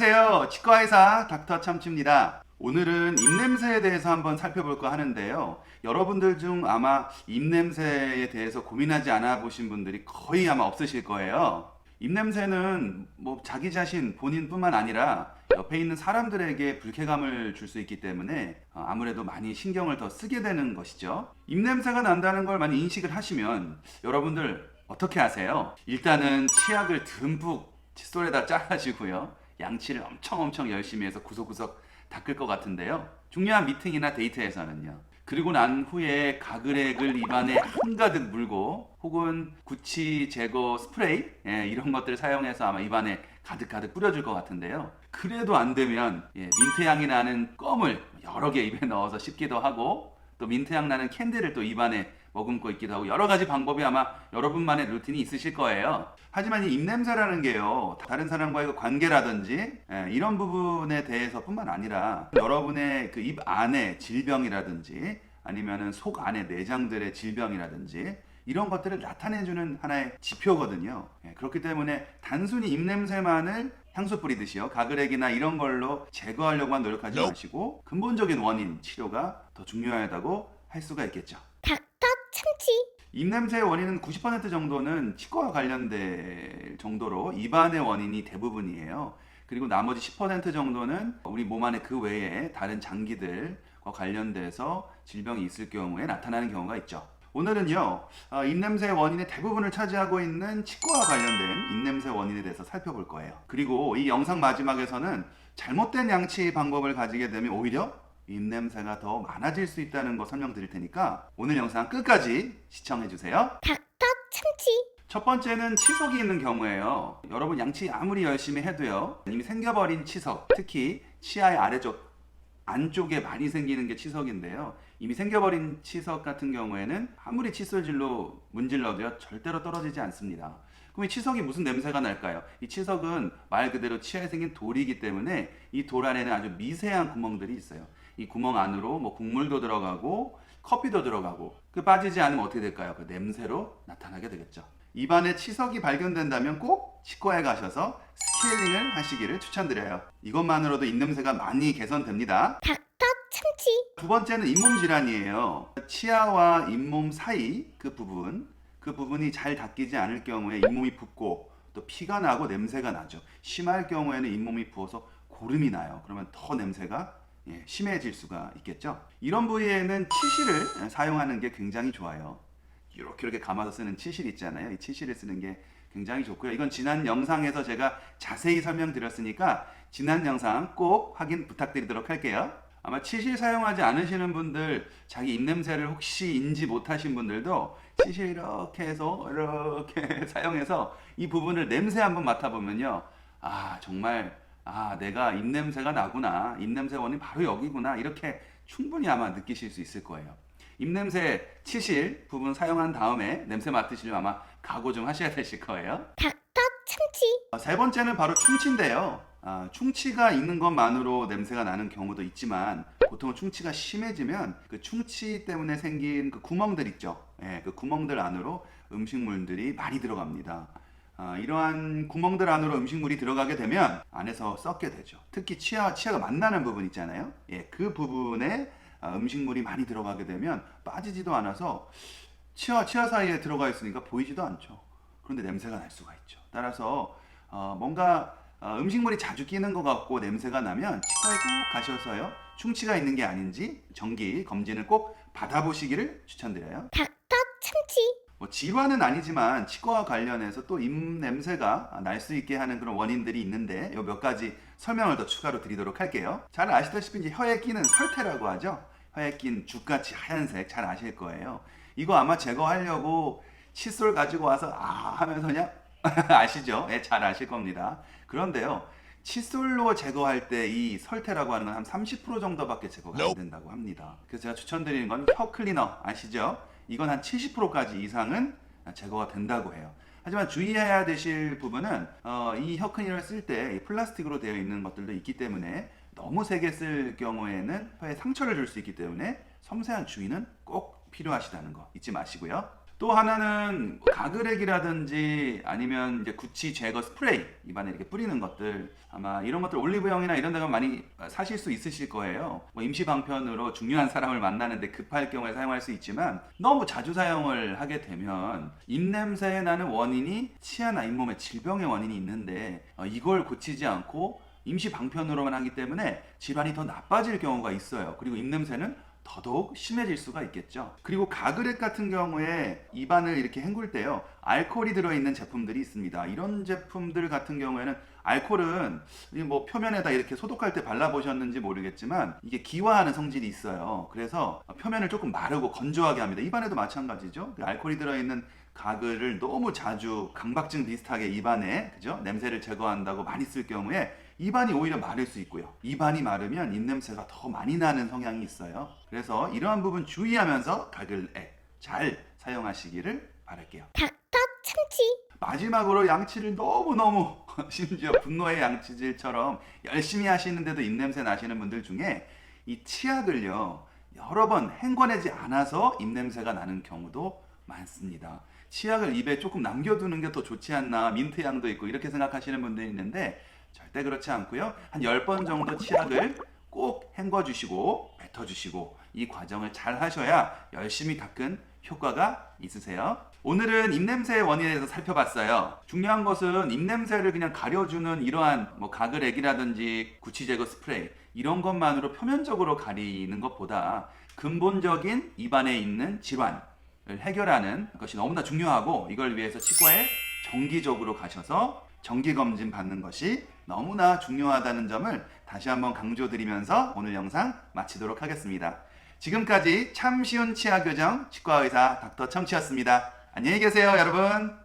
안녕하세요. 치과의사 닥터 참치입니다. 오늘은 입냄새에 대해서 한번 살펴볼까 하는데요. 여러분들 중 아마 입냄새에 대해서 고민하지 않아 보신 분들이 거의 아마 없으실 거예요. 입냄새는 뭐 자기 자신 본인뿐만 아니라 옆에 있는 사람들에게 불쾌감을 줄 수 있기 때문에 아무래도 많이 신경을 더 쓰게 되는 것이죠. 입냄새가 난다는 걸 많이 인식을 하시면 여러분들 어떻게 하세요? 일단은 치약을 듬뿍 칫솔에다 짜가지고요. 양치를 엄청 열심히 해서 구석구석 닦을 것 같은데요. 중요한 미팅이나 데이트에서는요. 그리고 난 후에 가글액을 입안에 한가득 물고 혹은 구취 제거 스프레이 이런 것들을 사용해서 아마 입안에 가득 뿌려줄 것 같은데요. 그래도 안 되면 민트향이 나는 껌을 여러 개 입에 넣어서 씹기도 하고 또 민트향 나는 캔디를 또 입안에 머금고 있기도 하고 여러 가지 방법이 아마 여러분만의 루틴이 있으실 거예요. 하지만 이 입냄새라는 게요, 다른 사람과의 그 관계라든지 이런 부분에 대해서뿐만 아니라 여러분의 그 입 안에 질병이라든지 아니면은 속 안에 내장들의 질병이라든지 이런 것들을 나타내주는 하나의 지표거든요. 그렇기 때문에 단순히 입냄새만을 향수 뿌리듯이요, 가글액이나 이런 걸로 제거하려고만 노력하지 마시고 근본적인 원인 치료가 더 중요하다고 할 수가 있겠죠. 닥터 참치. 입냄새의 원인은 90% 정도는 치과와 관련될 정도로 입안의 원인이 대부분이에요. 그리고 나머지 10% 정도는 우리 몸 안에 그 외에 다른 장기들과 관련돼서 질병이 있을 경우에 나타나는 경우가 있죠. 오늘은요, 입냄새의 원인의 대부분을 차지하고 있는 치과와 관련된 입냄새 원인에 대해서 살펴볼 거예요. 그리고 이 영상 마지막에서는 잘못된 양치 방법을 가지게 되면 오히려 입냄새가 더 많아질 수 있다는 거 설명드릴 테니까 오늘 영상 끝까지 시청해주세요. 닥터 참치. 첫 번째는 치석이 있는 경우예요. 여러분 양치 아무리 열심히 해도요, 이미 생겨버린 치석, 특히 치아의 아래쪽 안쪽에 많이 생기는 게 치석인데요. 이미 생겨버린 치석 같은 경우에는 아무리 칫솔질로 문질러도요, 절대로 떨어지지 않습니다. 그럼 이 치석이 무슨 냄새가 날까요? 이 치석은 말 그대로 치아에 생긴 돌이기 때문에 이 돌 안에는 아주 미세한 구멍들이 있어요. 이 구멍 안으로 뭐 국물도 들어가고 커피도 들어가고 그 빠지지 않으면 어떻게 될까요? 그 냄새로 나타나게 되겠죠. 입안에 치석이 발견된다면 꼭 치과에 가셔서 스케일링을 하시기를 추천드려요. 이것만으로도 입냄새가 많이 개선됩니다. 닥터 참치. 두 번째는 잇몸 질환이에요. 치아와 잇몸 사이 그 부분이 잘 닦이지 않을 경우에 잇몸이 붓고 또 피가 나고 냄새가 나죠. 심할 경우에는 잇몸이 부어서 고름이 나요. 그러면 더 냄새가 심해질 수가 있겠죠. 이런 부위에는 치실을 사용하는 게 굉장히 좋아요. 이렇게 감아서 쓰는 치실 있잖아요. 이 치실을 쓰는 게 굉장히 좋고요. 이건 지난 영상에서 제가 자세히 설명드렸으니까 지난 영상 꼭 확인 부탁드리도록 할게요. 아마 치실 사용하지 않으시는 분들, 자기 입냄새를 혹시 인지 못하신 분들도 치실 이렇게 해서 이렇게 사용해서 이 부분을 냄새 한번 맡아보면요, 정말 내가 입냄새가 나구나, 입냄새 원인 바로 여기구나, 이렇게 충분히 아마 느끼실 수 있을 거예요. 입냄새 치실 부분 사용한 다음에 냄새 맡으시려면 아마 각오 좀 하셔야 되실 거예요. 닥터 참치. 세 번째는 바로 충치인데요. 충치가 있는 것만으로 냄새가 나는 경우도 있지만 보통 충치가 심해지면 그 충치 때문에 생긴 그 구멍들 있죠. 그 구멍들 안으로 음식물들이 많이 들어갑니다. 이러한 구멍들 안으로 음식물이 들어가게 되면 안에서 썩게 되죠. 특히 치아가 만나는 부분 있잖아요. 그 부분에 음식물이 많이 들어가게 되면 빠지지도 않아서 치아 사이에 들어가 있으니까 보이지도 않죠. 그런데 냄새가 날 수가 있죠. 따라서 뭔가 음식물이 자주 끼는 것 같고 냄새가 나면 치과에 꼭 가셔서요, 충치가 있는 게 아닌지 정기 검진을 꼭 받아보시기를 추천드려요. 닥터 참치. 뭐 질환은 아니지만 치과와 관련해서 또 입냄새가 날 수 있게 하는 그런 원인들이 있는데 요 몇 가지 설명을 더 추가로 드리도록 할게요. 잘 아시다시피 이제 혀에 끼는 설태라고 하죠. 혀에 낀 죽같이 하얀색 잘 아실 거예요. 이거 아마 제거하려고 칫솔 가지고 와서 하면서 그냥 아시죠? 잘 아실 겁니다. 그런데요, 칫솔로 제거할 때 이 설태라고 하는 건 한 30% 정도밖에 제거가 안 된다고 합니다. 그래서 제가 추천드리는 건 혀 클리너 아시죠? 이건 한 70%까지 이상은 제거가 된다고 해요. 하지만 주의해야 되실 부분은 이 혀 클리너를 쓸 때 플라스틱으로 되어 있는 것들도 있기 때문에 너무 세게 쓸 경우에는 혀에 상처를 줄 수 있기 때문에 섬세한 주의는 꼭 필요하시다는 거 잊지 마시고요. 또 하나는 가글액이라든지 아니면 이제 구취 제거 스프레이 입안에 이렇게 뿌리는 것들, 아마 이런 것들 올리브영이나 이런 데 가면 많이 사실 수 있으실 거예요. 뭐 임시 방편으로 중요한 사람을 만나는데 급할 경우에 사용할 수 있지만 너무 자주 사용을 하게 되면 입냄새에 나는 원인이 치아나 잇몸의 질병의 원인이 있는데 이걸 고치지 않고 임시 방편으로만 하기 때문에 질환이 더 나빠질 경우가 있어요. 그리고 입냄새는 더더욱 심해질 수가 있겠죠. 그리고 가글액 같은 경우에 입안을 이렇게 헹굴 때요, 알코올이 들어있는 제품들이 있습니다. 이런 제품들 같은 경우에는 알코올은 뭐 표면에다 이렇게 소독할 때 발라보셨는지 모르겠지만 이게 기화하는 성질이 있어요. 그래서 표면을 조금 마르고 건조하게 합니다. 입안에도 마찬가지죠. 알코올이 들어있는 가글을 너무 자주 강박증 비슷하게 입안에, 그죠? 냄새를 제거한다고 많이 쓸 경우에 입안이 오히려 마를 수 있고요. 입안이 마르면 입냄새가 더 많이 나는 성향이 있어요. 그래서 이러한 부분 주의하면서 가글액 잘 사용하시기를 바랄게요. 닥터 참치. 마지막으로 양치를 너무너무 심지어 분노의 양치질처럼 열심히 하시는데도 입냄새 나시는 분들 중에 이 치약을요, 여러 번 헹궈내지 않아서 입냄새가 나는 경우도 많습니다. 치약을 입에 조금 남겨두는 게 더 좋지 않나, 민트 향도 있고 이렇게 생각하시는 분들이 있는데 절대 그렇지 않고요. 한 10번 정도 치약을 꼭 헹궈주시고 뱉어주시고 이 과정을 잘 하셔야 열심히 닦은 효과가 있으세요. 오늘은 입냄새의 원인에 대해서 살펴봤어요. 중요한 것은 입냄새를 그냥 가려주는 이러한 뭐 가글액이라든지 구취 제거 스프레이 이런 것만으로 표면적으로 가리는 것보다 근본적인 입안에 있는 질환을 해결하는 것이 너무나 중요하고, 이걸 위해서 치과에 정기적으로 가셔서 정기검진 받는 것이 너무나 중요하다는 점을 다시 한번 강조드리면서 오늘 영상 마치도록 하겠습니다. 지금까지 참 쉬운 치아 교정 치과의사 닥터 참치였습니다. 안녕히 계세요, 여러분.